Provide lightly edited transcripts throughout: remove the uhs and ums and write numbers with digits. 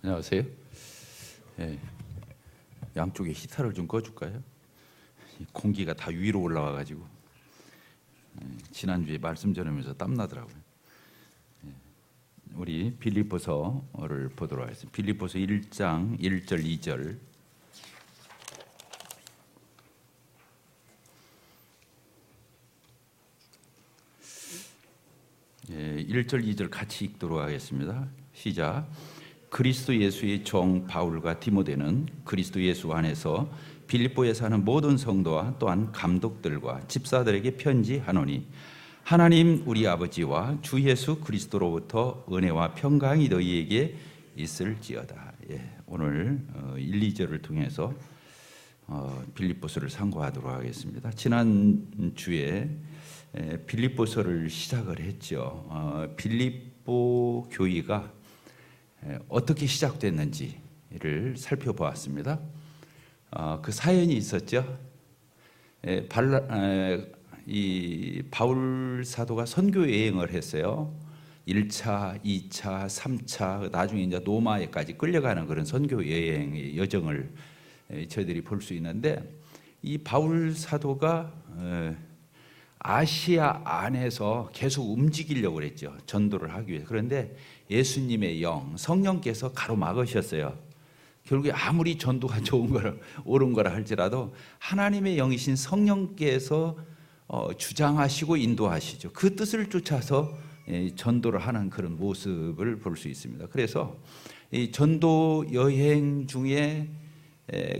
안녕하세요. 예, 양쪽에 히터를 좀 꺼줄까요? 공기가 다 위로 올라와가지고 지난주에 말씀 전하면서 땀나더라고요. 우리 빌립보서를 보도록 하겠습니다. 빌립보서 1장 1절 2절. 1절 2절 같이 읽도록 하겠습니다. 시작. 그리스도 예수의 종 바울과 디모데는 그리스도 예수 안에서 빌립보에 사는 모든 성도와 또한 감독들과 집사들에게 편지하노니 하나님 우리 아버지와 주 예수 그리스도로부터 은혜와 평강이 너희에게 있을지어다. 오늘 1, 2절을 통해서 빌립보서를 상고하도록 하겠습니다. 지난주에 빌립보서를 시작을 했죠. 빌립보 교회가 어떻게 시작됐는지를 살펴보았습니다. 그 사연이 있었죠. 이 바울 사도가 선교 여행을 했어요. 1차, 2차, 3차, 나중에 이제 노마에까지 끌려가는 그런 선교 여행의 여정을 저희들이 볼 수 있는데, 이 바울 사도가 아시아 안에서 계속 움직이려고 그랬죠. 전도를 하기 위해서. 그런데 예수님의 영, 성령께서 가로막으셨어요. 결국에 아무리 전도가 좋은 거라, 옳은 거라 할지라도 하나님의 영이신 성령께서 주장하시고 인도하시죠. 그 뜻을 쫓아서 전도를 하는 그런 모습을 볼 수 있습니다. 그래서 이 전도 여행 중에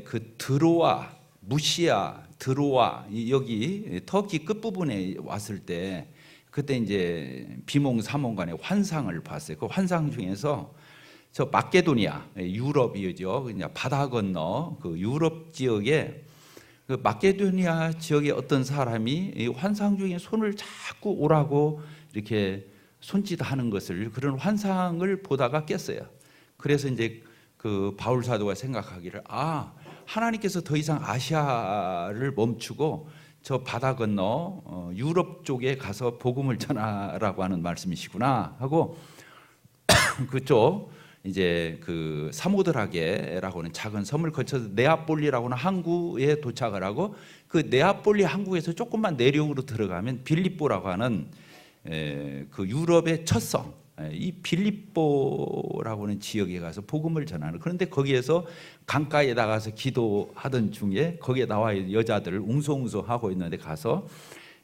그 드로아, 무시아, 드로아, 여기 터키 끝부분에 왔을 때 그때 이제 비몽사몽간의 환상을 봤어요. 그 환상 중에서 저 마케도니아, 유럽이죠. 그냥 바다 건너 그 유럽 지역에 그 마케도니아 지역의 어떤 사람이 이 환상 중에 손을 자꾸 오라고 이렇게 손짓하는 것을, 그런 환상을 보다가 깼어요. 그래서 이제 그 바울 사도가 생각하기를, 하나님께서 더 이상 아시아를 멈추고 저 바다 건너 유럽 쪽에 가서 복음을 전하라고 하는 말씀이시구나 하고 그쪽 이제 그 사모드라게라고 하는 작은 섬을 거쳐서 네아폴리라고 하는 항구에 도착을 하고, 그 네아폴리 항구에서 조금만 내륙으로 들어가면 빌립보라고 하는 그 유럽의 첫 성, 이 빌립보라고 하는 지역에 가서 복음을 전하는, 그런데 거기에서 강가에 나가서 기도하던 중에 거기에 나와 있는 여자들을 웅성웅성하고 있는데 가서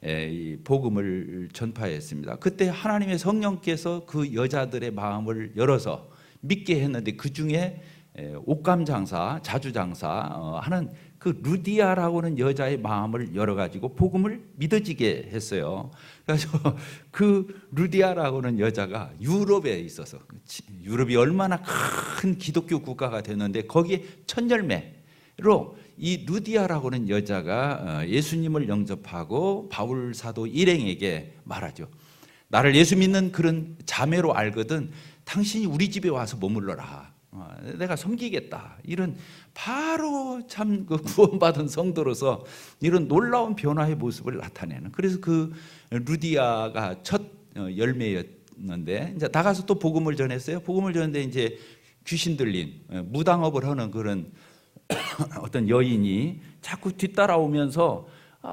이 복음을 전파했습니다. 그때 하나님의 성령께서 그 여자들의 마음을 열어서 믿게 했는데, 그 중에 옷감 장사, 자주 장사 하는 그 루디아라고 하는 여자의 마음을 열어가지고 복음을 믿어지게 했어요. 그래서 그 루디아라고 하는 여자가 유럽에 있어서, 유럽이 얼마나 큰 기독교 국가가 됐는데 거기에 첫 열매로 이 루디아라고 하는 여자가 예수님을 영접하고 바울 사도 일행에게 말하죠. 나를 예수 믿는 그런 자매로 알거든 당신이 우리 집에 와서 머물러라. 내가 섬기겠다. 이런 바로 참 그 구원받은 성도로서 이런 놀라운 변화의 모습을 나타내는, 그래서 그 루디아가 첫 열매였는데, 이제 나가서 또 복음을 전했어요. 복음을 전했는데 이제 귀신 들린 무당업을 하는 그런 어떤 여인이 자꾸 뒤따라오면서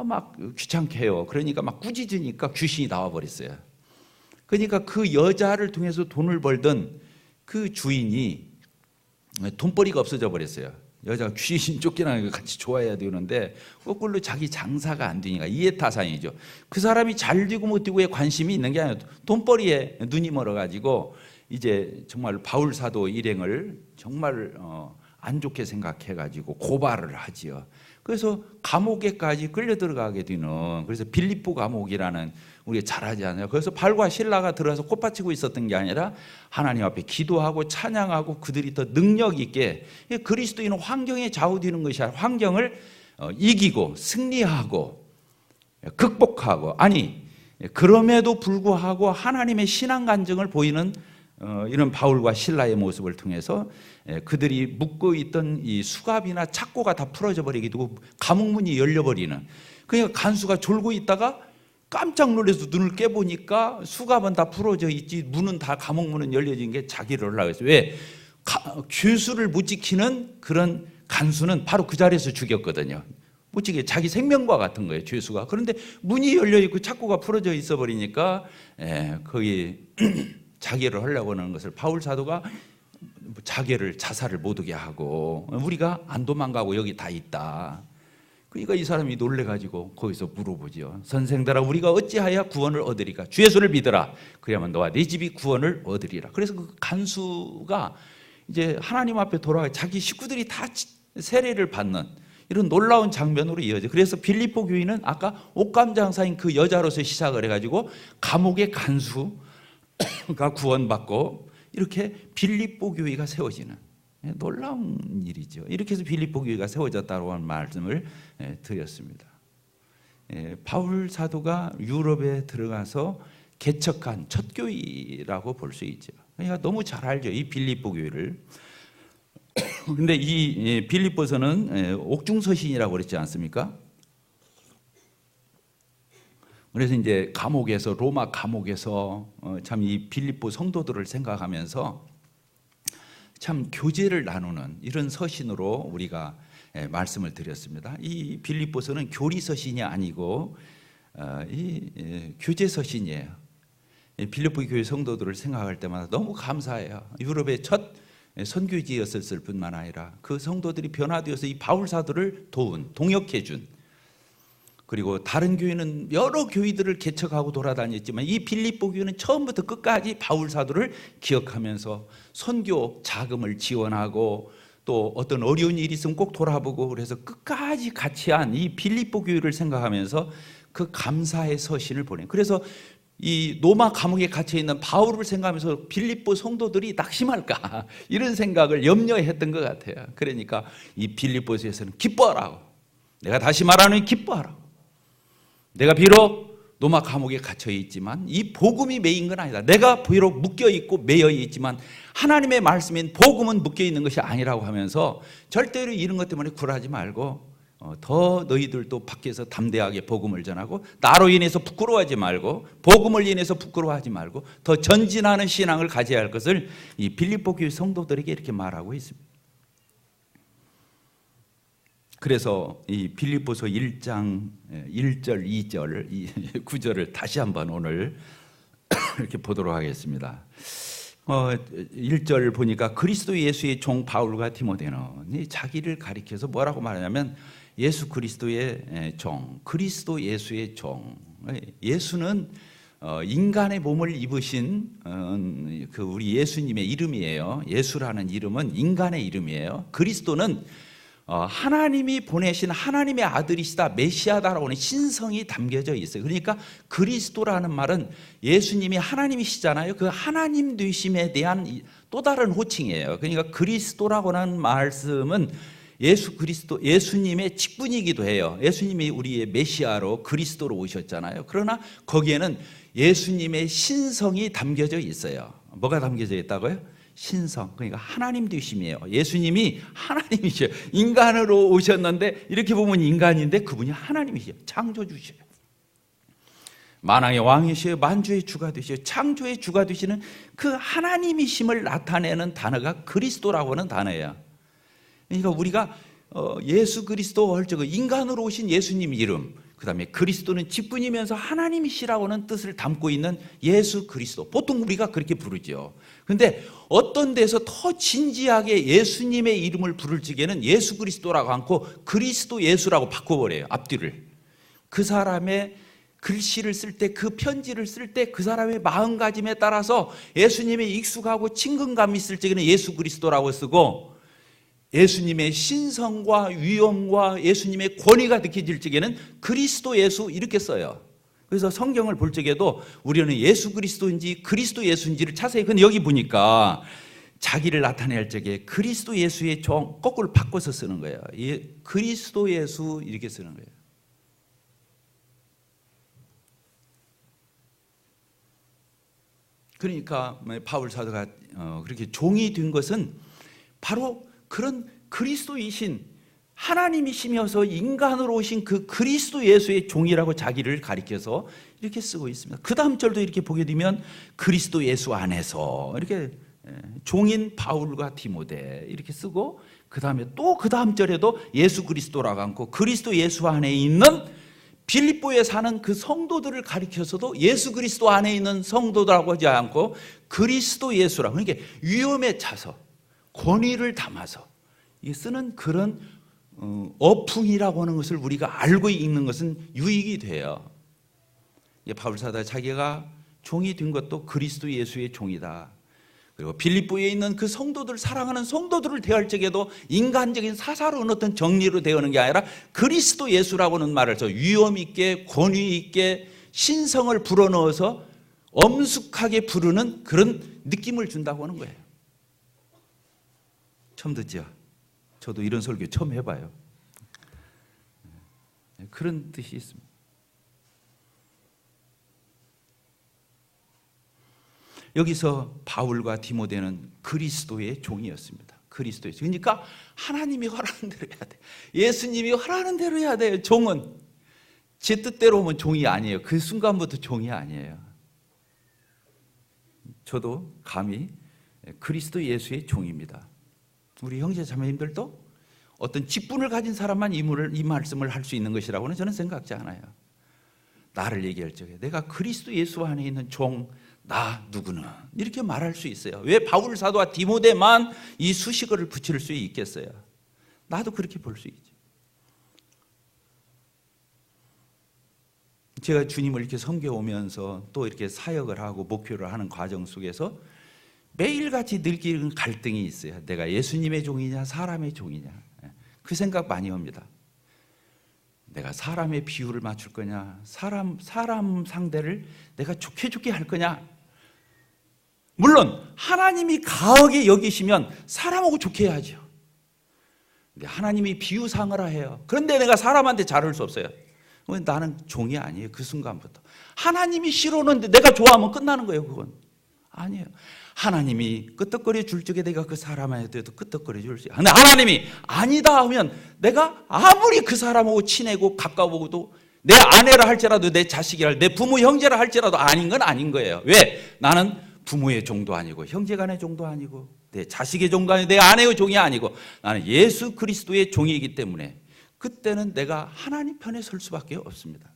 막 귀찮게 해요. 그러니까 막 꾸짖으니까 귀신이 나와 버렸어요. 그러니까 그 여자를 통해서 돈을 벌던 그 주인이 돈벌이가 없어져 버렸어요. 여자가 귀신 쫓겨나는 거 같이 좋아해야 되는데 거꾸로 자기 장사가 안 되니까 이해타산이죠. 그 사람이 잘 되고 못 되고에 관심이 있는 게 아니라 돈벌이에 눈이 멀어가지고 이제 정말 바울 사도 일행을 정말 안 좋게 생각해가지고 고발을 하지요. 그래서 감옥에까지 끌려 들어가게 되는, 그래서 빌립보 감옥이라는, 우리가 잘 하지 않아요? 그래서 발과 신라가 들어가서 꽃받치고 있었던 게 아니라 하나님 앞에 기도하고 찬양하고 그들이 더 능력 있게, 그리스도인은 환경에 좌우되는 것이 아니라 환경을 이기고 승리하고 극복하고, 그럼에도 불구하고 하나님의 신앙 간증을 보이는 이런 바울과 신라의 모습을 통해서 그들이 묶고 있던 이 수갑이나 착고가 다 풀어져 버리기도 하고 감옥문이 열려버리는, 그러니까 간수가 졸고 있다가 깜짝 놀라서 눈을 깨보니까 수갑은 다 풀어져 있지 문은 다, 감옥문은 열려진 게 자기를 올라가겠어요. 왜? 규수를 못 지키는 그런 간수는 바로 그 자리에서 죽였거든요. 못 지키게 자기 생명과 같은 거예요, 죄수가. 그런데 문이 열려 있고 착고가 풀어져 있어 버리니까 거기 자결을 하려고 하는 것을 바울 사도가 자살을 못 하게 하고, 우리가 안 도망가고 여기 다 있다. 그러니까 이 사람이 놀래가지고 거기서 물어보죠. 선생들아, 우리가 어찌하여 구원을 얻으리까? 주 예수를 믿어라. 그래야만 너와 네 집이 구원을 얻으리라. 그래서 그 간수가 이제 하나님 앞에 돌아가 자기 식구들이 다 세례를 받는 이런 놀라운 장면으로 이어져. 그래서 빌립보 교회는 아까 옷감 장사인 그 여자로서 시작을 해가지고 감옥의 간수가 구원받고 이렇게 빌립보 교회가 세워지는 놀라운 일이죠. 이렇게 해서 빌립보 교회가 세워졌다고 하는 말씀을 드렸습니다. 바울 사도가 유럽에 들어가서 개척한 첫 교회라고 볼 수 있죠. 그러니까 너무 잘 알죠, 이 빌립보 교회를. 근데 이 빌립보서는 옥중서신이라고 그랬지 않습니까? 그래서 이제 감옥에서, 로마 감옥에서 참 이 빌립보 성도들을 생각하면서 참 교제를 나누는 이런 서신으로 우리가 말씀을 드렸습니다. 이 빌립보서는 교리 서신이 아니고 교제 서신이에요. 빌립보 교회 성도들을 생각할 때마다 너무 감사해요. 유럽의 첫 선교지였을 뿐만 아니라 그 성도들이 변화되어서 이 바울 사도를 도운, 동역해 준, 그리고 다른 교회는 여러 교회들을 개척하고 돌아다녔지만 이 빌립보 교회는 처음부터 끝까지 바울 사도를 기억하면서 선교 자금을 지원하고 또 어떤 어려운 일이 있으면 꼭 돌아보고, 그래서 끝까지 같이 한 이 빌립보 교회를 생각하면서 그 감사의 서신을 보내요. 그래서 이 로마 감옥에 갇혀 있는 바울을 생각하면서 빌립보 성도들이 낙심할까 이런 생각을 염려했던 것 같아요. 그러니까 이 빌립보서에서는 기뻐하라고, 내가 다시 말하는 기뻐하라고, 내가 비록 로마 감옥에 갇혀 있지만 이 복음이 매인 건 아니다. 내가 비록 묶여 있고 매여 있지만 하나님의 말씀인 복음은 묶여 있는 것이 아니라고 하면서 절대로 이런 것 때문에 굴하지 말고 더 너희들도 밖에서 담대하게 복음을 전하고, 나로 인해서 부끄러워하지 말고, 복음을 인해서 부끄러워하지 말고 더 전진하는 신앙을 가져야 할 것을 이 빌립보 교회 성도들에게 이렇게 말하고 있습니다. 그래서 이 빌립보서 1장 1절 2절 이 구절을 다시 한번 오늘 이렇게 보도록 하겠습니다. 1절 보니까 그리스도 예수의 종 바울과 디모데는 자기를 가리켜서 뭐라고 말하냐면 예수 그리스도의 종, 그리스도 예수의 종. 예수는 인간의 몸을 입으신 그 우리 예수님의 이름이에요. 예수라는 이름은 인간의 이름이에요. 그리스도는 하나님이 보내신 하나님의 아들이시다, 메시아다라고 하는 신성이 담겨져 있어요. 그러니까 그리스도라는 말은 예수님이 하나님이시잖아요. 그 하나님 되심에 대한 또 다른 호칭이에요. 그러니까 그리스도라고 하는 말씀은 예수 그리스도, 예수님의 직분이기도 해요. 예수님이 우리의 메시아로 그리스도로 오셨잖아요. 그러나 거기에는 예수님의 신성이 담겨져 있어요. 뭐가 담겨져 있다고요? 신성, 그러니까 하나님 되심이에요. 예수님이 하나님이셔요. 인간으로 오셨는데 이렇게 보면 인간인데 그분이 하나님이셔요. 창조주셔요. 만왕의 왕이셔요. 만주의 주가 되셔요. 창조의 주가 되시는 그 하나님이심을 나타내는 단어가 그리스도라고 하는 단어예요. 그러니까 우리가 예수 그리스도 할 적은 인간으로 오신 예수님 이름, 그 다음에 그리스도는 직분이면서 하나님이시라고는 뜻을 담고 있는 예수 그리스도, 보통 우리가 그렇게 부르죠. 그런데 어떤 데서 더 진지하게 예수님의 이름을 부를 적에는 예수 그리스도라고 않고 그리스도 예수라고 바꿔버려요. 앞뒤를. 그 사람의 글씨를 쓸 때, 그 편지를 쓸 때 그 사람의 마음가짐에 따라서 예수님의 익숙하고 친근감이 있을 적에는 예수 그리스도라고 쓰고, 예수님의 신성과 위엄과 예수님의 권위가 느껴질 적에는 그리스도 예수 이렇게 써요. 그래서 성경을 볼 적에도 우리는 예수 그리스도인지 그리스도 예수인지를 찾아요. 근데 여기 보니까 자기를 나타낼 적에 그리스도 예수의 종 거꾸로 바꿔서 쓰는 거예요. 그리스도 예수 이렇게 쓰는 거예요. 그러니까 바울 사도가 그렇게 종이 된 것은 바로 그런 그리스도이신 하나님이시면서 인간으로 오신 그 그리스도 예수의 종이라고 자기를 가리켜서 이렇게 쓰고 있습니다. 그 다음 절도 이렇게 보게 되면 그리스도 예수 안에서 이렇게 종인 바울과 디모데 이렇게 쓰고 그 다음에 또 그 다음 절에도 예수 그리스도라고 않고 그리스도 예수 안에 있는 빌립보에 사는 그 성도들을 가리켜서도 예수 그리스도 안에 있는 성도들하고 하지 않고 그리스도 예수라고, 그러니까 위험에 차서 권위를 담아서 쓰는 그런 어풍이라고 하는 것을 우리가 알고 있는 것은 유익이 돼요. 바울 사도가 자기가 종이 된 것도 그리스도 예수의 종이다. 그리고 빌립보에 있는 그 성도들, 사랑하는 성도들을 대할 적에도 인간적인 사사로운 어떤 정리로 대하는 게 아니라 그리스도 예수라고는 말을 써 위험 있게 권위 있게 신성을 불어넣어서 엄숙하게 부르는 그런 느낌을 준다고 하는 거예요. 처음 듣죠? 저도 이런 설교 처음 해봐요. 그런 뜻이 있습니다. 여기서 바울과 디모데는 그리스도의 종이었습니다. 그리스도의 종. 그러니까 하나님이 허락하는 대로 해야 돼. 예수님이 허락하는 대로 해야 돼요. 종은 제 뜻대로 오면 종이 아니에요. 그 순간부터 종이 아니에요. 저도 감히 그리스도 예수의 종입니다. 우리 형제 자매님들도 어떤 직분을 가진 사람만 이 말씀을 할 수 있는 것이라고는 저는 생각지 않아요. 나를 얘기할 적에 내가 그리스도 예수 안에 있는 종, 나 누구는 이렇게 말할 수 있어요. 왜 바울 사도와 디모데만 이 수식어를 붙일 수 있겠어요? 나도 그렇게 볼 수 있죠. 제가 주님을 이렇게 섬겨오면서 또 이렇게 사역을 하고 목표를 하는 과정 속에서 매일같이 느끼는 갈등이 있어요. 내가 예수님의 종이냐 사람의 종이냐, 그 생각 많이 합니다. 내가 사람의 비율을 맞출 거냐, 사람 상대를 내가 좋게 할 거냐. 물론 하나님이 가하게 여기시면 사람하고 좋게 해야죠. 근데 하나님이 비유상하라 해요. 그런데 내가 사람한테 잘할 수 없어요. 나는 종이 아니에요. 그 순간부터 하나님이 싫어하는데 내가 좋아하면 끝나는 거예요. 그건 아니에요. 하나님이 끄떡거려 줄 적에 내가 그 사람한테도 끄떡거려 줄 수 있어요. 근데 하나님이 아니다 하면 내가 아무리 그 사람하고 친하고 가까워도 내 아내라 할지라도 내 자식이라 내 부모 형제라 할지라도 아닌 건 아닌 거예요. 왜? 나는 부모의 종도 아니고 형제간의 종도 아니고 내 자식의 종도 아니고 내 아내의 종이 아니고 나는 예수 그리스도의 종이기 때문에 그때는 내가 하나님 편에 설 수밖에 없습니다.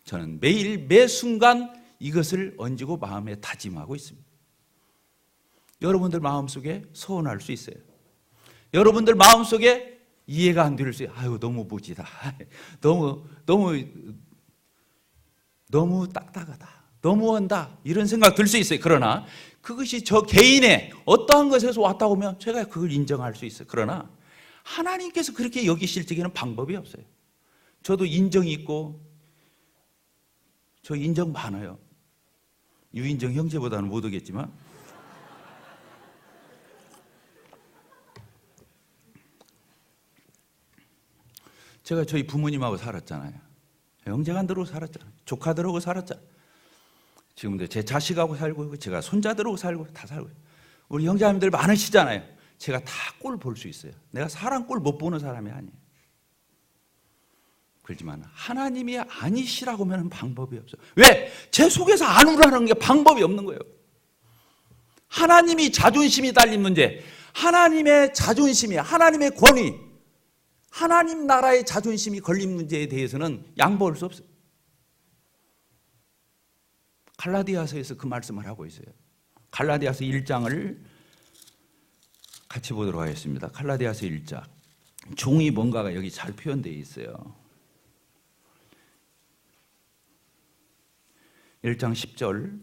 저는 매일 매 순간 이것을 얹고 마음에 다짐하고 있습니다. 여러분들 마음속에 소원할 수 있어요. 여러분들 마음속에 이해가 안 될 수 있어요. 아유 너무 무지다. 너무 딱딱하다. 너무한다. 이런 생각 들 수 있어요. 그러나 그것이 저 개인의 어떠한 것에서 왔다 오면 제가 그걸 인정할 수 있어요. 그러나 하나님께서 그렇게 여기실 적에는 방법이 없어요. 저도 인정이 있고 저 인정 많아요. 유인정 형제보다는 못 오겠지만 제가 저희 부모님하고 살았잖아요. 형제간들하고 살았잖아요. 조카들하고 살았잖아요. 지금도 제 자식하고 살고 제가 손자들하고 살고 다 살고 우리 형제자매들 많으시잖아요. 제가 다 꼴 볼 수 있어요. 내가 사람 꼴 못 보는 사람이 아니에요. 그렇지만 하나님이 아니시라고 하면 방법이 없어요. 왜? 제 속에서 안 우라는 게 방법이 없는 거예요. 하나님이 자존심이 달린 문제, 하나님의 자존심이, 하나님의 권위, 하나님 나라의 자존심이 걸린 문제에 대해서는 양보할 수 없어요. 갈라디아서에서 그 말씀을 하고 있어요. 갈라디아서 1장을 같이 보도록 하겠습니다. 갈라디아서 1장. 종이 뭔가가 여기 잘 표현되어 있어요. 1장 10절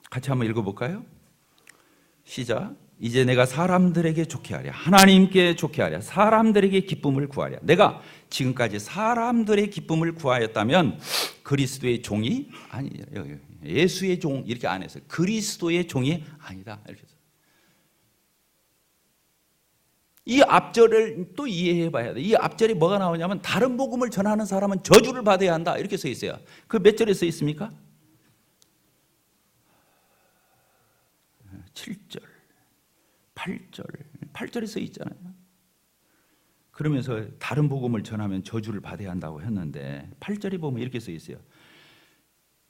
같이 한번 읽어볼까요? 시작. 이제 내가 사람들에게 좋게 하랴, 하나님께 좋게 하랴, 사람들에게 기쁨을 구하랴. 내가 지금까지 사람들의 기쁨을 구하였다면 그리스도의 종이 아니라, 예수의 종 이렇게 안 했어요. 그리스도의 종이 아니다 이렇게 했어요. 이 앞절을 또 이해해 봐야 돼. 이 앞절이 뭐가 나오냐면 다른 복음을 전하는 사람은 저주를 받아야 한다 이렇게 써 있어요. 그 몇 절에 써 있습니까? 7절, 8절에 써 있잖아요. 그러면서 다른 복음을 전하면 저주를 받아야 한다고 했는데 8절에 보면 이렇게 써 있어요.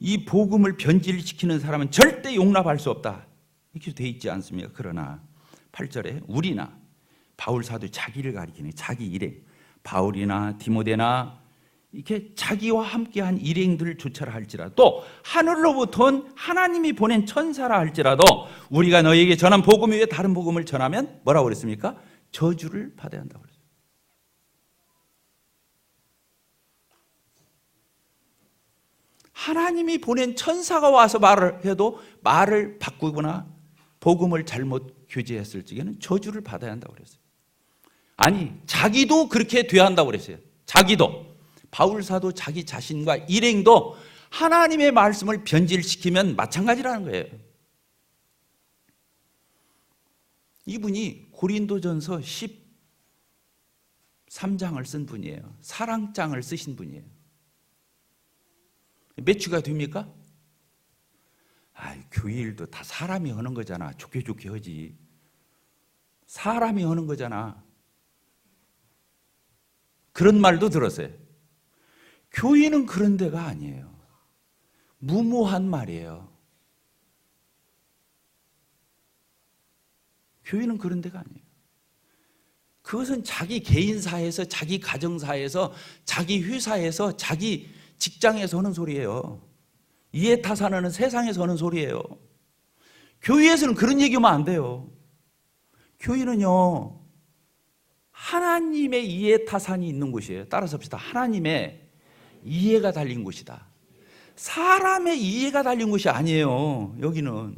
이 복음을 변질시키는 사람은 절대 용납할 수 없다. 이렇게 돼 있지 않습니까? 그러나 8절에 우리나 바울 사도 자기를 가리키는 자기 일행, 바울이나 디모데나 이렇게 자기와 함께한 일행들조차라 할지라도 또 하늘로부터 온 하나님이 보낸 천사라 할지라도 우리가 너에게 전한 복음 외에 다른 복음을 전하면 뭐라고 그랬습니까? 저주를 받아야 한다고 그랬어요. 하나님이 보낸 천사가 와서 말을 해도 말을 바꾸거나 복음을 잘못 교제했을 적에는 저주를 받아야 한다고 그랬어요. 아니, 자기도 그렇게 돼야 한다고 그랬어요. 자기도. 바울 사도 자기 자신과 일행도 하나님의 말씀을 변질시키면 마찬가지라는 거예요. 이분이 고린도전서 13장을 쓴 분이에요. 사랑장을 쓰신 분이에요. 몇 주가 됩니까? 교회 일도 다 사람이 하는 거잖아. 좋게 좋게 하지. 사람이 하는 거잖아. 그런 말도 들었어요. 교회는 그런 데가 아니에요. 무모한 말이에요. 교회는 그런 데가 아니에요. 그것은 자기 개인사에서, 자기 가정사에서, 자기 회사에서, 자기 직장에서 하는 소리예요. 이해타산하는 세상에서 하는 소리예요. 교회에서는 그런 얘기하면 안 돼요. 교회는요, 하나님의 이해타산이 있는 곳이에요. 따라서 합시다. 하나님의 이해가 달린 곳이다. 사람의 이해가 달린 곳이 아니에요. 여기는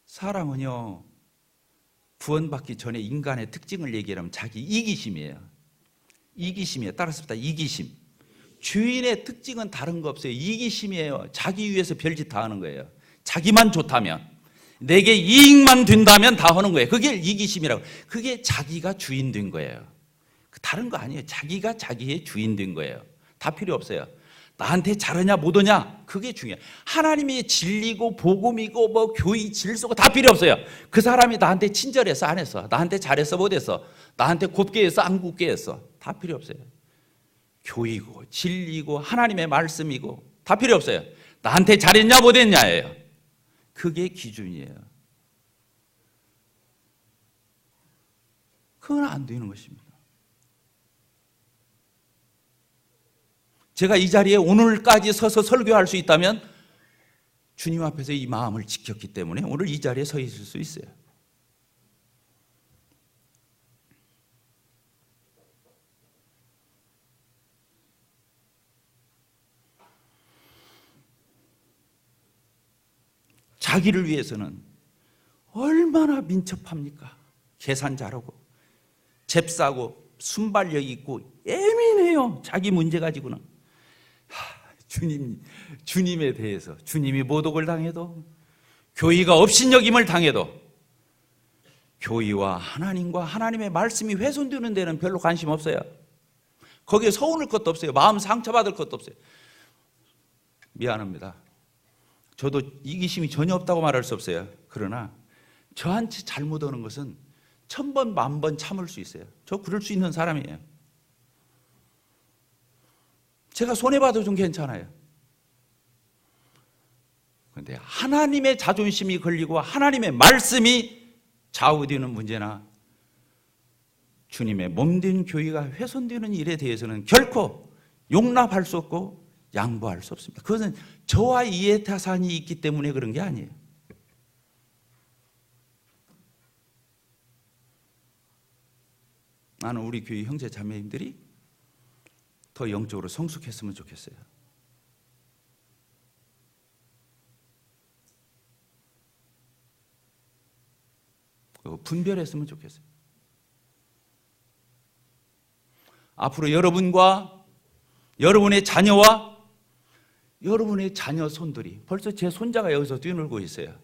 사람은요, 구원받기 전에 인간의 특징을 얘기하면 자기 이기심이에요. 이기심이에요. 따라서 합시다. 이기심. 주인의 특징은 다른 거 없어요. 이기심이에요. 자기 위해서 별짓 다 하는 거예요. 자기만 좋다면, 내게 이익만 된다면 다 하는 거예요. 그게 이기심이라고. 그게 자기가 주인 된 거예요. 다른 거 아니에요. 자기가 자기의 주인 된 거예요. 다 필요 없어요. 나한테 잘하냐 못하냐 그게 중요해요. 하나님이 진리고 복음이고 뭐 교의 질서고 다 필요 없어요. 그 사람이 나한테 친절해서 안 했어, 나한테 잘했어 못했어, 나한테 곱게 했어 안 곱게 했어, 다 필요 없어요. 교의고 진리고 하나님의 말씀이고 다 필요 없어요. 나한테 잘했냐 못했냐예요. 그게 기준이에요. 그건 안 되는 것입니다. 제가 이 자리에 오늘까지 서서 설교할 수 있다면 주님 앞에서 이 마음을 지켰기 때문에 오늘 이 자리에 서 있을 수 있어요. 자기를 위해서는 얼마나 민첩합니까? 계산 잘하고 잽싸고 순발력 있고 예민해요. 자기 문제 가지고는. 주님에 대해서 주님이 모독을 당해도, 교의가 업신여김을 당해도 교의와 하나님과 하나님의 말씀이 훼손되는 데는 별로 관심 없어요. 거기에 서운할 것도 없어요. 마음 상처받을 것도 없어요. 미안합니다. 저도 이기심이 전혀 없다고 말할 수 없어요. 그러나 저한테 잘못하는 것은 1000번, 10,000번 참을 수 있어요. 저 그럴 수 있는 사람이에요. 제가 손해봐도 좀 괜찮아요. 그런데 하나님의 자존심이 걸리고 하나님의 말씀이 좌우되는 문제나 주님의 몸된 교회가 훼손되는 일에 대해서는 결코 용납할 수 없고 양보할 수 없습니다. 그것은 저와 이해타산이 있기 때문에 그런 게 아니에요. 나는 우리 교회 형제 자매님들이 더 영적으로 성숙했으면 좋겠어요. 분별했으면 좋겠어요. 앞으로 여러분과 여러분의 자녀와 여러분의 자녀 손들이, 벌써 제 손자가 여기서 뛰놀고 있어요.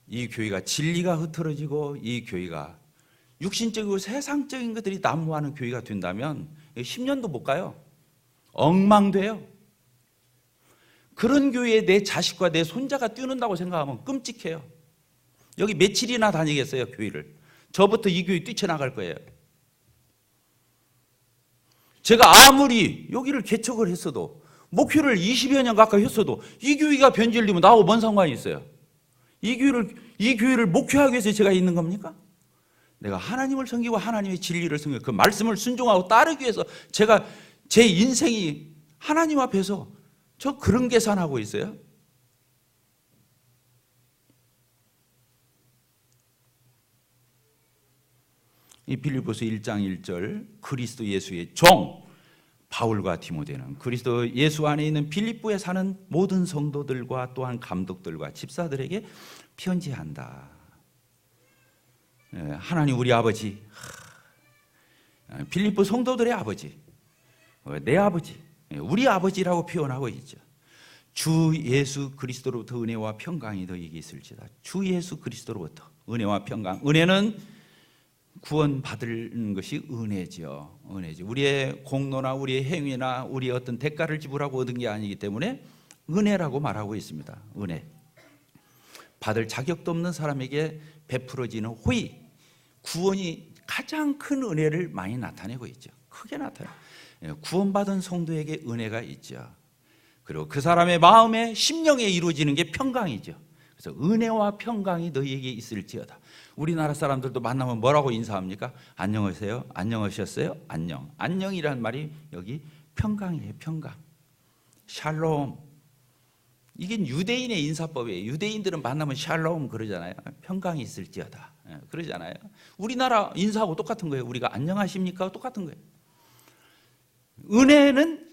이 교회가 진리가 흐트러지고 이 교회가 육신적이고 세상적인 것들이 난무하는 교회가 된다면 10년도 못 가요. 엉망돼요. 그런 교회에 내 자식과 내 손자가 뛰는다고 생각하면 끔찍해요. 여기 며칠이나 다니겠어요, 교회를. 저부터 이 교회 뛰쳐나갈 거예요. 제가 아무리 여기를 개척을 했어도 목회를 20여 년 가까이 했어도 이 교회가 변질되면 나하고 뭔 상관이 있어요? 이 교회를 목회하기 위해서 제가 있는 겁니까? 내가 하나님을 섬기고 하나님의 진리를 섬기고 그 말씀을 순종하고 따르기 위해서 제가 제 인생이 하나님 앞에서 저 그런 계산하고 있어요? 이 빌립보서 1장 1절 그리스도 예수의 종 바울과 디모데는 그리스도 예수 안에 있는 빌립보에 사는 모든 성도들과 또한 감독들과 집사들에게 편지한다. 하나님 우리 아버지, 빌립보 성도들의 아버지, 내 아버지, 우리 아버지라고 표현하고 있죠. 주 예수 그리스도로부터 은혜와 평강이 너희에게 있을지어다. 주 예수 그리스도로부터 은혜와 평강. 은혜는 구원받은 것이 은혜죠. 은혜죠. 우리의 공로나 우리의 행위나 우리의 어떤 대가를 지불하고 얻은 게 아니기 때문에 은혜라고 말하고 있습니다. 은혜. 받을 자격도 없는 사람에게 베풀어지는 호의. 구원이 가장 큰 은혜를 많이 나타내고 있죠. 크게 나타나요. 구원받은 성도에게 은혜가 있죠. 그리고 그 사람의 마음에 심령에 이루어지는 게 평강이죠. 그래서 은혜와 평강이 너희에게 있을지어다. 우리나라 사람들도 만나면 뭐라고 인사합니까? 안녕하세요? 안녕하셨어요? 안녕. 안녕이란 말이 여기 평강이에요. 평강. 샬롬. 이게 유대인의 인사법이에요. 유대인들은 만나면 샬롬 그러잖아요. 평강이 있을지어다. 그러잖아요. 우리나라 인사하고 똑같은 거예요. 우리가 안녕하십니까? 똑같은 거예요. 은혜는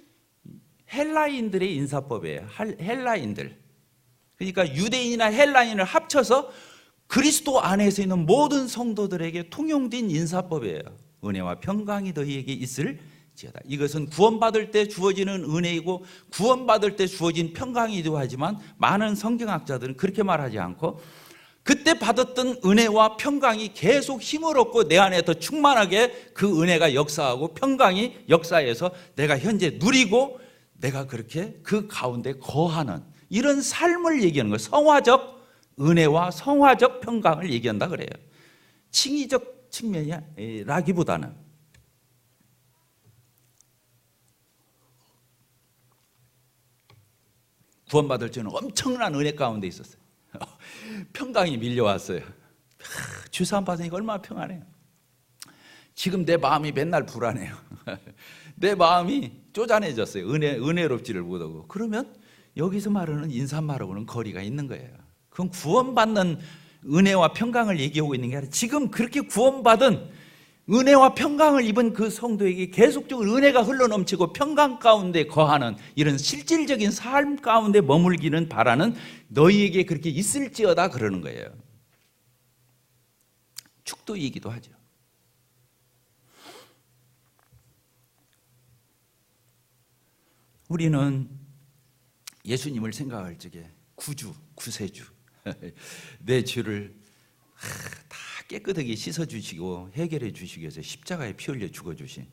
헬라인들의 인사법이에요. 헬라인들. 그러니까 유대인이나 헬라인을 합쳐서 그리스도 안에서 있는 모든 성도들에게 통용된 인사법이에요. 은혜와 평강이 너희에게 있을지어다. 이것은 구원받을 때 주어지는 은혜이고 구원받을 때 주어진 평강이기도 하지만 많은 성경학자들은 그렇게 말하지 않고 그때 받았던 은혜와 평강이 계속 힘을 얻고 내 안에 더 충만하게 그 은혜가 역사하고 평강이 역사해서 내가 현재 누리고 내가 그렇게 그 가운데 거하는 이런 삶을 얘기하는 거예요. 성화적 은혜와 성화적 평강을 얘기한다 그래요. 칭의적 측면이라기보다는. 구원받을 때는 엄청난 은혜 가운데 있었어요. 평강이 밀려왔어요. 주사함 받으니까 얼마나 평안해요. 지금 내 마음이 맨날 불안해요. 내 마음이 쪼잔해졌어요. 은혜롭지를 못하고. 그러면 여기서 말하는 인사말하고는 거리가 있는 거예요. 그건 구원받는 은혜와 평강을 얘기하고 있는 게 아니라 지금 그렇게 구원받은 은혜와 평강을 입은 그 성도에게 계속적으로 은혜가 흘러넘치고 평강 가운데 거하는 이런 실질적인 삶 가운데 머물기는 바라는 너희에게 그렇게 있을지어다 그러는 거예요. 축도이기도 하죠. 우리는 예수님을 생각할 적에 구주, 구세주 내 죄를 다 깨끗하게 씻어주시고 해결해 주시기 위해서 십자가에 피 흘려 죽어주신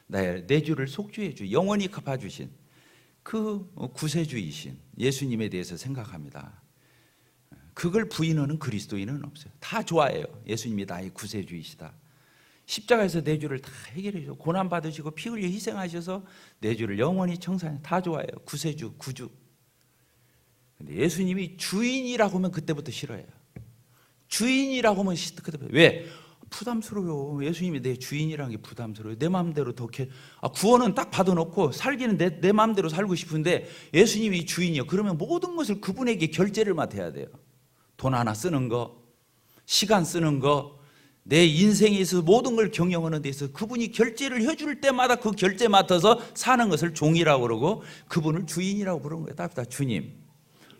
내 죄를 속죄해 주 영원히 갚아주신 그 구세주이신 예수님에 대해서 생각합니다. 그걸 부인하는 그리스도인은 없어요. 다 좋아해요. 예수님이 나의 구세주이시다. 십자가에서 내 죄를 다 해결해 주고 고난 받으시고 피 흘려 희생하셔서 내 죄를 영원히 청산해. 다 좋아해요. 구세주, 구주. 근데 예수님이 주인이라고 하면 그때부터 싫어해요. 주인이라고 하면 그때부터. 왜? 부담스러워요. 예수님이 내 주인이라는 게 부담스러워요. 내 마음대로 더 구원은 딱 받아놓고 살기는 내 마음대로 살고 싶은데 예수님이 주인이요. 그러면 모든 것을 그분에게 결제를 맡아야 돼요. 돈 하나 쓰는 거, 시간 쓰는 거, 내 인생에 있어서 모든 걸 경영하는 데 있어서 그분이 결제를 해줄 때마다 그 결제 맡아서 사는 것을 종이라고 그러고 그분을 주인이라고 부르는 거예요. 답다 주님.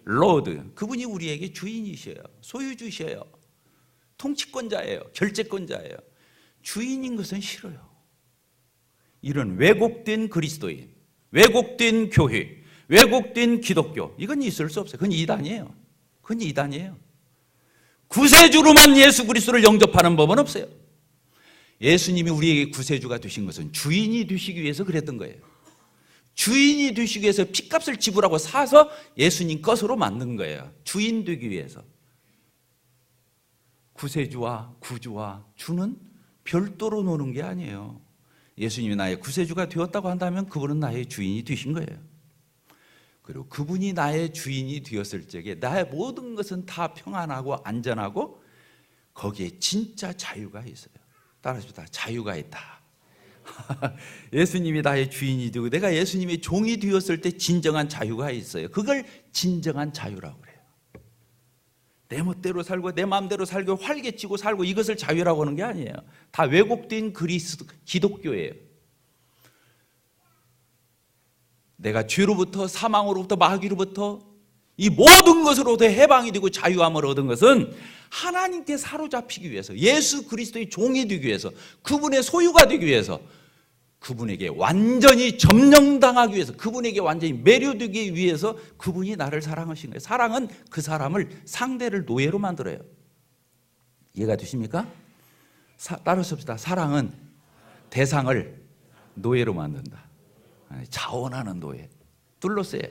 로드, 그분이 우리에게 주인이셔요. 소유주셔요. 통치권자예요. 결제권자예요. 주인인 것은 싫어요. 이런 왜곡된 그리스도인, 왜곡된 교회, 왜곡된 기독교, 이건 있을 수 없어요. 그건 이단이에요. 그건 이단이에요. 구세주로만 예수 그리스도를 영접하는 법은 없어요. 예수님이 우리에게 구세주가 되신 것은 주인이 되시기 위해서 그랬던 거예요. 주인이 되시기 위해서 핏값을 지불하고 사서 예수님 것으로 만든 거예요. 주인 되기 위해서. 구세주와 구주와 주는 별도로 노는 게 아니에요. 예수님이 나의 구세주가 되었다고 한다면 그분은 나의 주인이 되신 거예요. 그리고 그분이 나의 주인이 되었을 적에 나의 모든 것은 다 평안하고 안전하고 거기에 진짜 자유가 있어요. 따라합시다. 자유가 있다. 예수님이 나의 주인이 되고 내가 예수님의 종이 되었을 때 진정한 자유가 있어요. 그걸 진정한 자유라고 그래요. 내 멋대로 살고 내 마음대로 살고 활개치고 살고 이것을 자유라고 하는 게 아니에요. 다 왜곡된 기독교예요. 내가 죄로부터 사망으로부터 마귀로부터 이 모든 것으로부터 해방이 되고 자유함을 얻은 것은 하나님께 사로잡히기 위해서, 예수 그리스도의 종이 되기 위해서, 그분의 소유가 되기 위해서, 그분에게 완전히 점령당하기 위해서, 그분에게 완전히 매료되기 위해서 그분이 나를 사랑하신 거예요. 사랑은 그 사람을, 상대를 노예로 만들어요. 이해가 되십니까? 따라합시다. 사랑은 대상을 노예로 만든다. 자원하는 노예. 둘러싸요.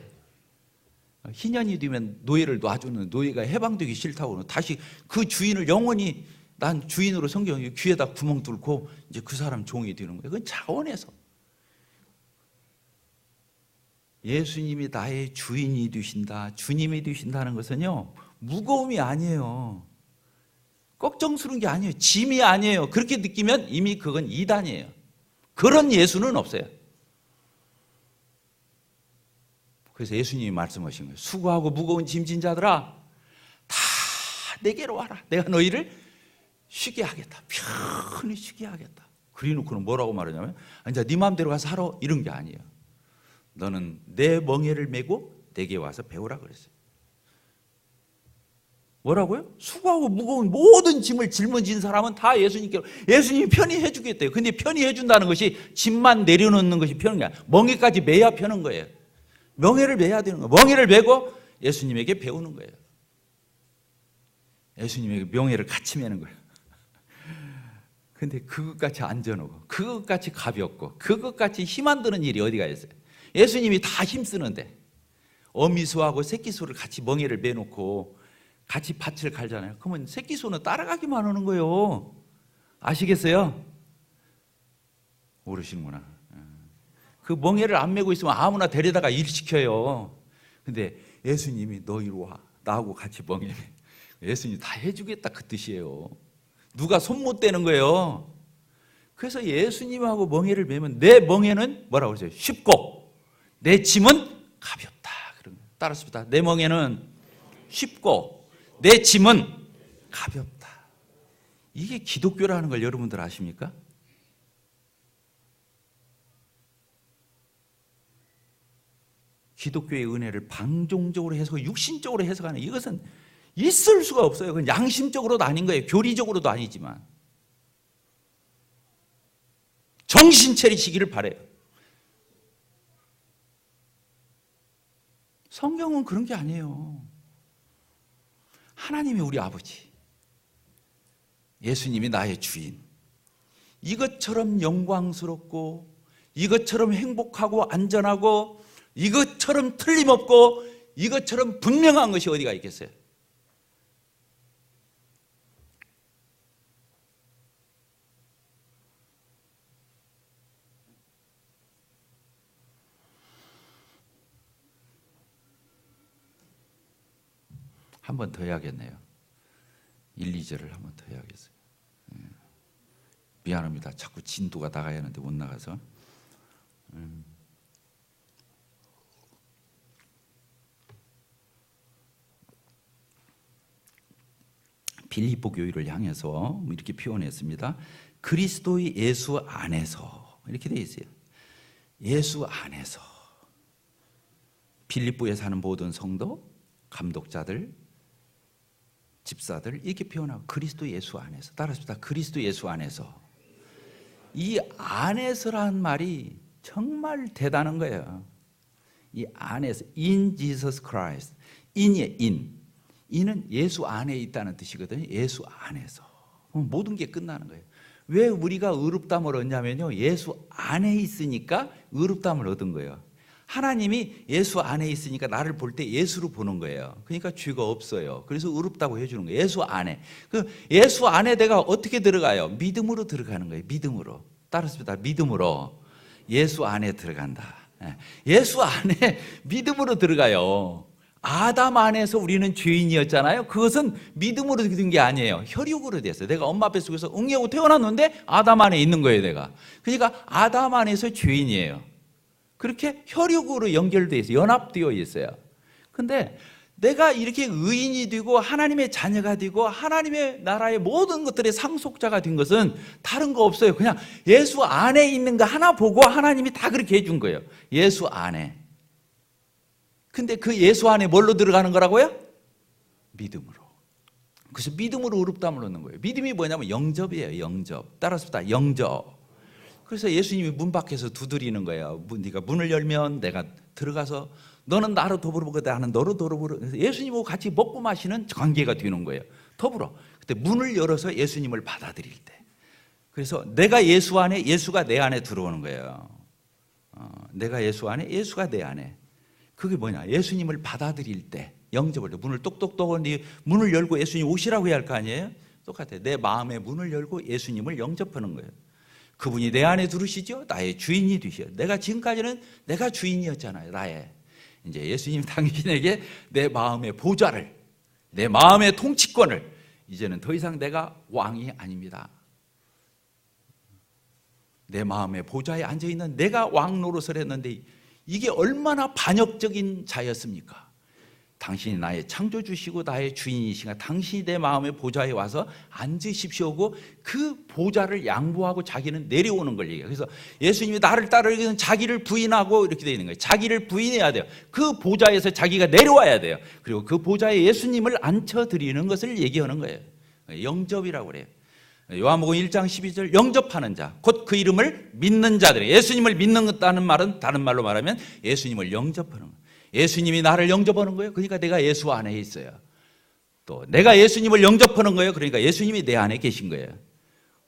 희년이 되면 노예를 놔주는, 노예가 해방되기 싫다고 다시 그 주인을 영원히 난 주인으로 성경에 귀에다 구멍 뚫고 이제 그 사람 종이 되는 거예요. 그건 자원해서. 예수님이 나의 주인이 되신다, 주님이 되신다는 것은요, 무거움이 아니에요. 걱정스러운 게 아니에요. 짐이 아니에요. 그렇게 느끼면 이미 그건 이단이에요. 그런 예수는 없어요. 그래서 예수님이 말씀하신 거예요. 수고하고 무거운 짐진 자들아, 다 내게로 와라. 내가 너희를 쉬게 하겠다. 편히 쉬게 하겠다. 그래놓고는 뭐라고 말하냐면, 이제 네 마음대로 가서 살아, 이런 게 아니에요. 너는 내 멍에를 메고 내게 와서 배우라 그랬어요. 뭐라고요? 수고하고 무거운 모든 짐을 짊어진 사람은 다 예수님이 편히 해주겠대요. 근데 편히 해준다는 것이 짐만 내려놓는 것이 편한 게 아니라 멍에까지 매야 편한 거예요. 멍에를 매야 되는 거예요. 멍에를 메고 예수님에게 배우는 거예요. 예수님에게 명예를 같이 매는 거예요. 근데 그것같이 안전하고 그것같이 가볍고 그것같이 힘 안 드는 일이 어디가 있어요? 예수님이 다 힘쓰는데 어미소하고 새끼소를 같이 멍에를 매놓고 같이 밭을 갈잖아요. 그러면 새끼소는 따라가기만 하는 거예요. 아시겠어요? 모르시는구나. 그 멍에를 안 메고 있으면 아무나 데려다가 일시켜요. 근데 예수님이 너 이리 와, 나하고 같이 멍에, 예수님이 다 해주겠다 그 뜻이에요. 누가 손 못 대는 거예요. 그래서 예수님하고 멍에를 메면 내 멍에는 뭐라고 그러죠? 쉽고 내 짐은 가볍다. 따라합시다. 내 멍에는 쉽고 내 짐은 가볍다. 이게 기독교라는 걸 여러분들 아십니까? 기독교의 은혜를 방종적으로 해석하고 육신적으로 해석하는, 이것은 있을 수가 없어요. 그건 양심적으로도 아닌 거예요. 교리적으로도 아니지만. 정신 차리시기를 바라요. 성경은 그런 게 아니에요. 하나님이 우리 아버지, 예수님이 나의 주인, 이것처럼 영광스럽고 이것처럼 행복하고 안전하고 이것처럼 틀림없고 이것처럼 분명한 것이 어디가 있겠어요? 한 번 더 해야겠네요. 1, 2절을 한 번 더 해야겠어요. 미안합니다. 자꾸 진도가 나가야 하는데 못 나가서. 빌립보 교회를 향해서 이렇게 표현했습니다. 그리스도의 예수 안에서, 이렇게 되어 있어요. 예수 안에서. 빌립보에 사는 모든 성도, 감독자들, 집사들, 이렇게 표현하고 그리스도 예수 안에서. 따라합시다. 그리스도 예수 안에서. 이 안에서라는 말이 정말 대단한 거예요. 이 안에서, in Jesus Christ. in이에요, in. 이는 예수 안에 있다는 뜻이거든요. 예수 안에서. 모든 게 끝나는 거예요. 왜 우리가 의롭다함을 얻냐면요, 예수 안에 있으니까 의롭다함을 얻은 거예요. 하나님이 예수 안에 있으니까 나를 볼 때 예수로 보는 거예요. 그러니까 죄가 없어요. 그래서 의롭다고 해주는 거예요. 예수 안에. 그 예수 안에 내가 어떻게 들어가요? 믿음으로 들어가는 거예요. 믿음으로. 따라합시다. 믿음으로 예수 안에 들어간다. 예수 안에 믿음으로 들어가요. 아담 안에서 우리는 죄인이었잖아요. 그것은 믿음으로 된 게 아니에요. 혈육으로 됐어요. 내가 엄마 뱃속에서 응애하고 태어났는데 아담 안에 있는 거예요, 내가. 그러니까 아담 안에서 죄인이에요. 그렇게 혈육으로 연결되어 있어요. 연합되어 있어요. 근데 내가 이렇게 의인이 되고 하나님의 자녀가 되고 하나님의 나라의 모든 것들의 상속자가 된 것은 다른 거 없어요. 그냥 예수 안에 있는 거 하나 보고 하나님이 다 그렇게 해준 거예요. 예수 안에. 근데 그 예수 안에 뭘로 들어가는 거라고요? 믿음으로. 그래서 믿음으로 의롭다함을 얻는 거예요. 믿음이 뭐냐면 영접이에요. 영접. 따라서 다 영접. 그래서 예수님이 문 밖에서 두드리는 거예요. 네가 문을 열면 내가 들어가서 너는 나로 더불어 먹거든 하는 너로 더불어. 예수님하고 같이 먹고 마시는 관계가 되는 거예요. 더불어. 그때 문을 열어서 예수님을 받아들일 때. 그래서 내가 예수 안에, 예수가 내 안에 들어오는 거예요. 내가 예수 안에, 예수가 내 안에. 그게 뭐냐? 예수님을 받아들일 때, 영접을 때, 문을 똑똑똑 문을 열고 예수님 오시라고 해야 할 거 아니에요? 똑같아요. 내 마음의 문을 열고 예수님을 영접하는 거예요. 그분이 내 안에 들으시죠? 나의 주인이 되셔. 내가 지금까지는 내가 주인이었잖아요. 나의. 이제 예수님 당신에게 내 마음의 보좌를, 내 마음의 통치권을, 이제는 더 이상 내가 왕이 아닙니다. 내 마음의 보좌에 앉아있는 내가 왕 노릇을 했는데 이게 얼마나 반역적인 자였습니까? 당신이 나의 창조주시고 나의 주인이시가 당신이 내 마음의 보좌에 와서 앉으십시오고 그 보좌를 양보하고 자기는 내려오는 걸 얘기해요. 그래서 예수님이 나를 따르기 위해서는 자기를 부인하고 이렇게 되어 있는 거예요. 자기를 부인해야 돼요. 그 보좌에서 자기가 내려와야 돼요. 그리고 그 보좌에 예수님을 앉혀드리는 것을 얘기하는 거예요. 영접이라고 그래요. 요한복음 1장 12절 영접하는 자, 곧 그 이름을 믿는 자들. 예수님을 믿는다는 말은 다른 말로 말하면 예수님을 영접하는 거예요. 예수님이 나를 영접하는 거예요. 그러니까 내가 예수 안에 있어요. 또 내가 예수님을 영접하는 거예요. 그러니까 예수님이 내 안에 계신 거예요.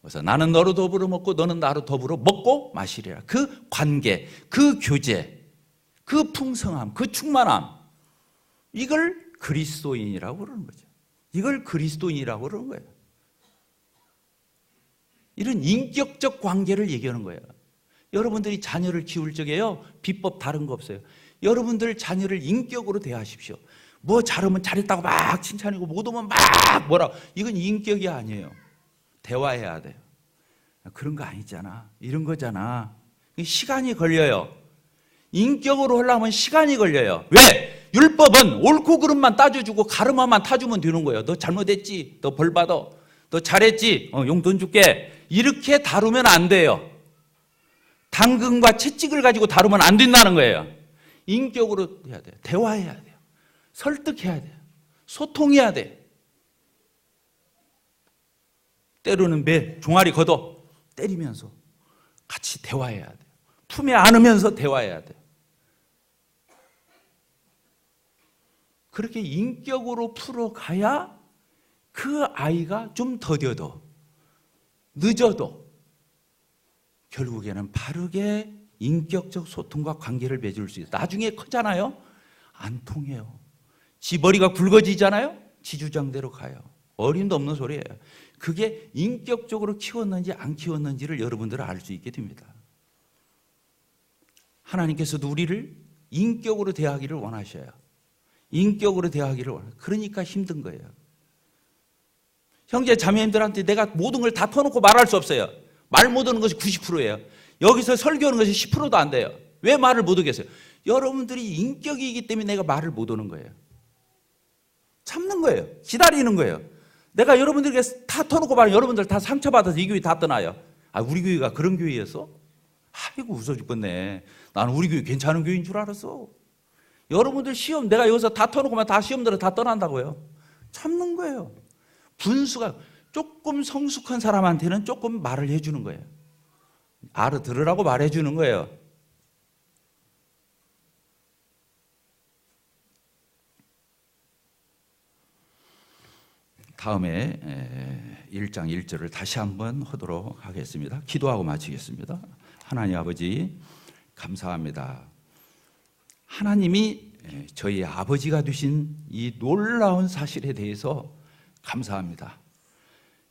그래서 나는 너로 더불어 먹고 너는 나로 더불어 먹고 마시리라. 그 관계, 그 교제, 그 풍성함, 그 충만함, 이걸 그리스도인이라고 그러는 거죠. 이걸 그리스도인이라고 그러는 거예요. 이런 인격적 관계를 얘기하는 거예요. 여러분들이 자녀를 키울 적에요, 비법 다른 거 없어요. 여러분들 자녀를 인격으로 대하십시오. 뭐 잘하면 잘했다고 막 칭찬이고 못하면 막 뭐라. 이건 인격이 아니에요. 대화해야 돼요. 그런 거 아니잖아. 이런 거잖아. 시간이 걸려요. 인격으로 하려면 시간이 걸려요. 왜? 율법은 옳고 그름만 따져주고 가르마만 타주면 되는 거예요. 너 잘못했지? 너 벌 받아. 너 잘했지? 용돈 줄게. 이렇게 다루면 안 돼요. 당근과 채찍을 가지고 다루면 안 된다는 거예요. 인격으로 해야 돼요. 대화해야 돼요. 설득해야 돼요. 소통해야 돼요. 때로는 종아리 걷어 때리면서 같이 대화해야 돼요. 품에 안으면서 대화해야 돼요. 그렇게 인격으로 풀어가야 그 아이가 좀 더뎌도 늦어도 결국에는 바르게 인격적 소통과 관계를 맺을 수 있어요. 나중에 크잖아요. 안 통해요. 지 머리가 굵어지잖아요. 지주장대로 가요. 어림도 없는 소리예요. 그게 인격적으로 키웠는지 안 키웠는지를 여러분들은 알 수 있게 됩니다. 하나님께서도 우리를 인격으로 대하기를 원하셔요. 인격으로 대하기를 원해요. 그러니까 힘든 거예요. 형제 자매님들한테 내가 모든 걸 다 터놓고 말할 수 없어요. 말 못하는 것이 90%예요. 여기서 설교하는 것이 10%도 안 돼요. 왜 말을 못 하겠어요? 여러분들이 인격이기 때문에 내가 말을 못 하는 거예요. 참는 거예요. 기다리는 거예요. 내가 여러분들에게 다 터놓고 말하면 여러분들 다 상처받아서 이 교회 다 떠나요. 아, 우리 교회가 그런 교회였어? 아이고 웃어 죽겠네. 나는 우리 교회 괜찮은 교회인 줄 알았어. 여러분들 시험 내가 여기서 다 터놓고만 다 시험 들어 다 떠난다고요. 참는 거예요. 분수가 조금 성숙한 사람한테는 조금 말을 해주는 거예요. 알아들으라고 말해주는 거예요. 다음에 1장 1절을 다시 한번 하도록 하겠습니다. 기도하고 마치겠습니다. 하나님 아버지 감사합니다. 하나님이 저희 아버지가 되신 이 놀라운 사실에 대해서 감사합니다.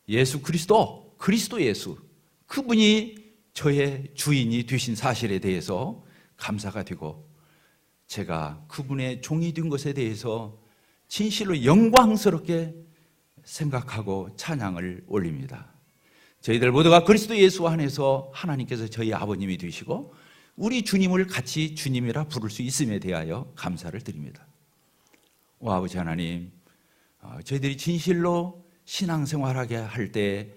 예수 그리스도, 그리스도 예수, 그분이 저의 주인이 되신 사실에 대해서 감사가 되고 제가 그분의 종이 된 것에 대해서 진실로 영광스럽게 생각하고 찬양을 올립니다. 저희들 모두가 그리스도 예수 안에서 하나님께서 저희 아버님이 되시고 우리 주님을 같이 주님이라 부를 수 있음에 대하여 감사를 드립니다. 오 아버지 하나님, 저희들이 진실로 신앙생활하게 할 때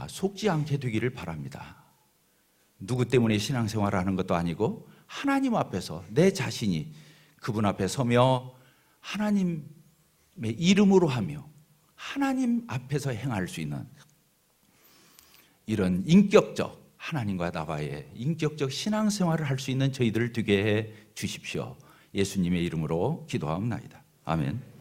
속지 않게 되기를 바랍니다. 누구 때문에 신앙생활을 하는 것도 아니고 하나님 앞에서 내 자신이 그분 앞에 서며 하나님의 이름으로 하며 하나님 앞에서 행할 수 있는 이런 인격적 하나님과 나와의 인격적 신앙생활을 할 수 있는 저희들을 되게 해 주십시오. 예수님의 이름으로 기도하옵나이다. 아멘.